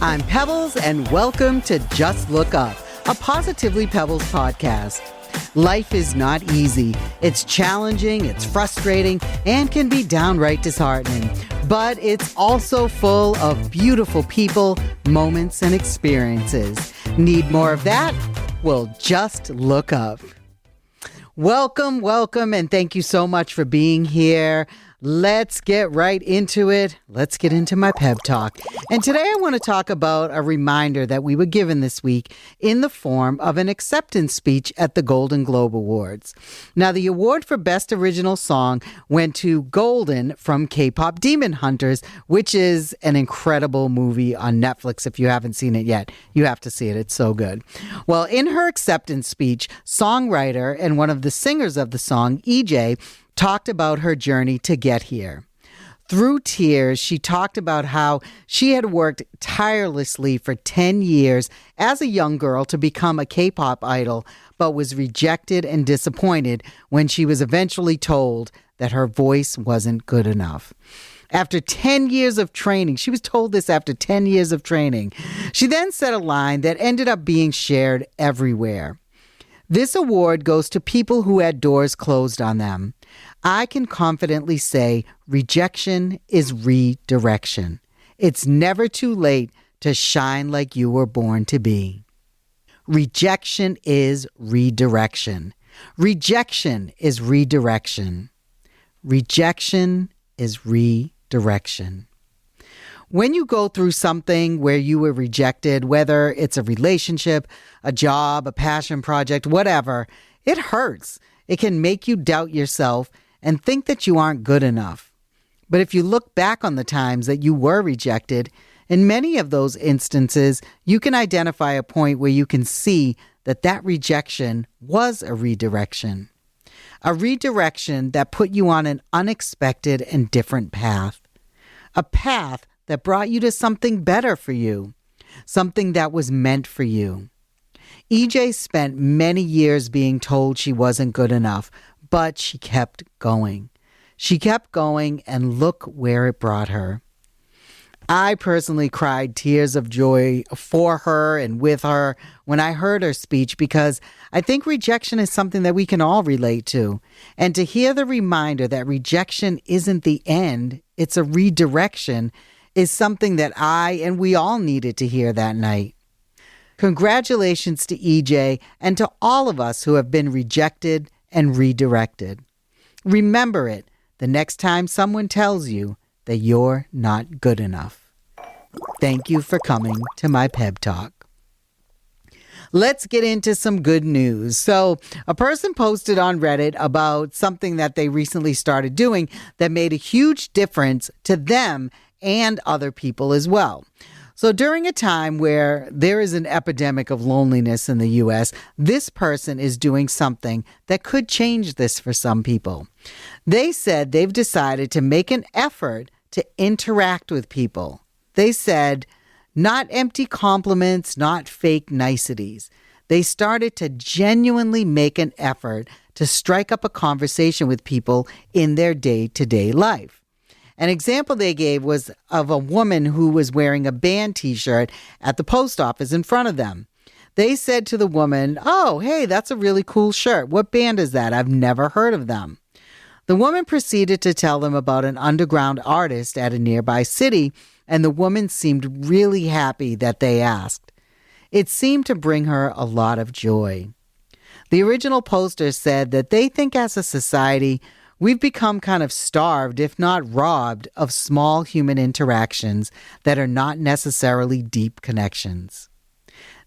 I'm Pebbles, and welcome to Just Look Up, a Positively Pebbles podcast. Life is not easy. It's challenging, it's frustrating, and can be downright disheartening. But it's also full of beautiful people, moments, and experiences. Need more of that? Well, just look up. Welcome, and thank you so much for being here. Let's get right into it. Let's get into my Peb Talk. And today I want to talk about a reminder that we were given this week in the form of an acceptance speech at the Golden Globe Awards. Now, the award for Best Original Song went to Golden from K-Pop Demon Hunters, which is an incredible movie on Netflix. If you haven't seen it yet, you have to see it. It's so good. Well, in her acceptance speech, songwriter and one of the singers of the song, EJ, talked about her journey to get here. Through tears, she talked about how she had worked tirelessly for 10 years as a young girl to become a K-pop idol, but was rejected and disappointed when she was eventually told that her voice wasn't good enough. After 10 years of training, she was told this after 10 years of training, she then said a line that ended up being shared everywhere. This award goes to people who had doors closed on them. I can confidently say rejection is redirection. It's never too late to shine like you were born to be. Rejection is redirection. Rejection is redirection. Rejection is redirection. When you go through something where you were rejected, whether it's a relationship, a job, a passion project, whatever, it hurts. It can make you doubt yourself and think that you aren't good enough. But if you look back on the times that you were rejected, in many of those instances, you can identify a point where you can see that that rejection was a redirection. A redirection that put you on an unexpected and different path. A path that brought you to something better for you, something that was meant for you. EJ spent many years being told she wasn't good enough, but she kept going. She kept going, and look where it brought her. I personally cried tears of joy for her and with her when I heard her speech, because I think rejection is something that we can all relate to. And to hear the reminder that rejection isn't the end, it's a redirection, is something that I and we all needed to hear that night. Congratulations to EJ and to all of us who have been rejected and redirected. Remember it the next time someone tells you that you're not good enough. Thank you for coming to my Peb Talk. Let's get into some good news. So, a person posted on Reddit about something that they recently started doing that made a huge difference to them and other people as well. So during a time where there is an epidemic of loneliness in the U.S., this person is doing something that could change this for some people. They said they've decided to make an effort to interact with people. They said, not empty compliments, not fake niceties. They started to genuinely make an effort to strike up a conversation with people in their day-to-day life. An example they gave was of a woman who was wearing a band t-shirt at the post office in front of them. They said to the woman, "Oh, hey, that's a really cool shirt. What band is that? I've never heard of them." The woman proceeded to tell them about an underground artist at a nearby city, and the woman seemed really happy that they asked. It seemed to bring her a lot of joy. The original poster said that they think as a society, we've become kind of starved, if not robbed, of small human interactions that are not necessarily deep connections.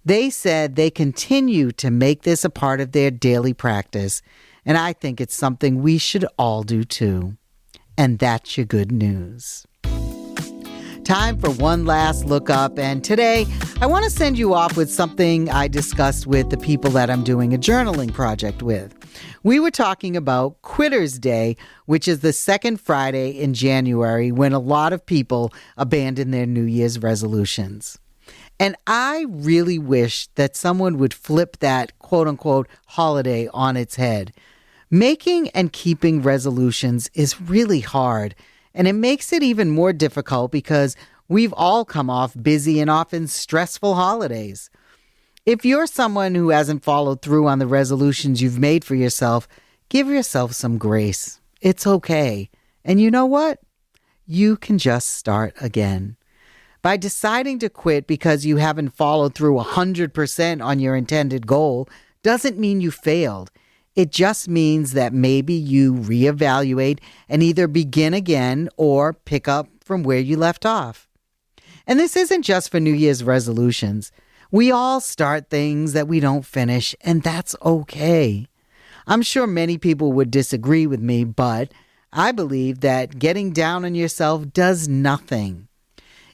They said they continue to make this a part of their daily practice, and I think it's something we should all do too. And that's your good news. Time for one last look up, and today I want to send you off with something I discussed with the people that I'm doing a journaling project with. We were talking about Quitter's Day, which is the second Friday in January when a lot of people abandon their New Year's resolutions. And I really wish that someone would flip that quote-unquote holiday on its head. Making and keeping resolutions is really hard, and it makes it even more difficult because We've all come off busy and often stressful holidays. If you're someone who hasn't followed through on the resolutions you've made for yourself, give yourself some grace. It's okay. And you know what? You can just start again. By deciding to quit because you haven't followed through 100% on your intended goal doesn't mean you failed. It just means that maybe you reevaluate and either begin again or pick up from where you left off. And this isn't just for New Year's resolutions. We all start things that we don't finish, and that's okay. I'm sure many people would disagree with me, but I believe that getting down on yourself does nothing.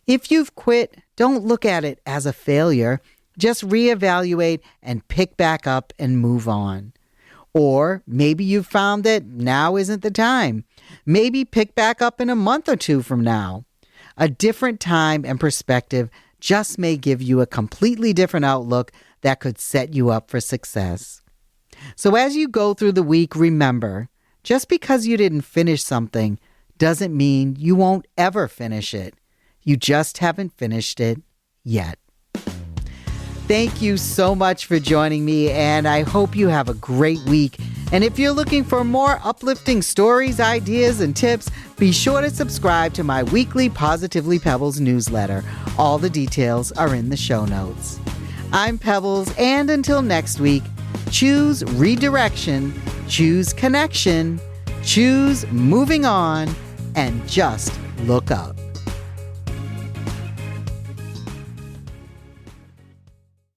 If you've quit, don't look at it as a failure. Just reevaluate and pick back up and move on. Or maybe you've found that now isn't the time. Maybe pick back up in a month or two from now. A different time and perspective just may give you a completely different outlook that could set you up for success. So as you go through the week, remember, just because you didn't finish something doesn't mean you won't ever finish it. You just haven't finished it yet. Thank you so much for joining me, and I hope you have a great week. And if you're looking for more uplifting stories, ideas, and tips, be sure to subscribe to my weekly Positively Pebbles newsletter. All the details are in the show notes. I'm Pebbles, and until next week, choose redirection, choose connection, choose moving on, and just look up.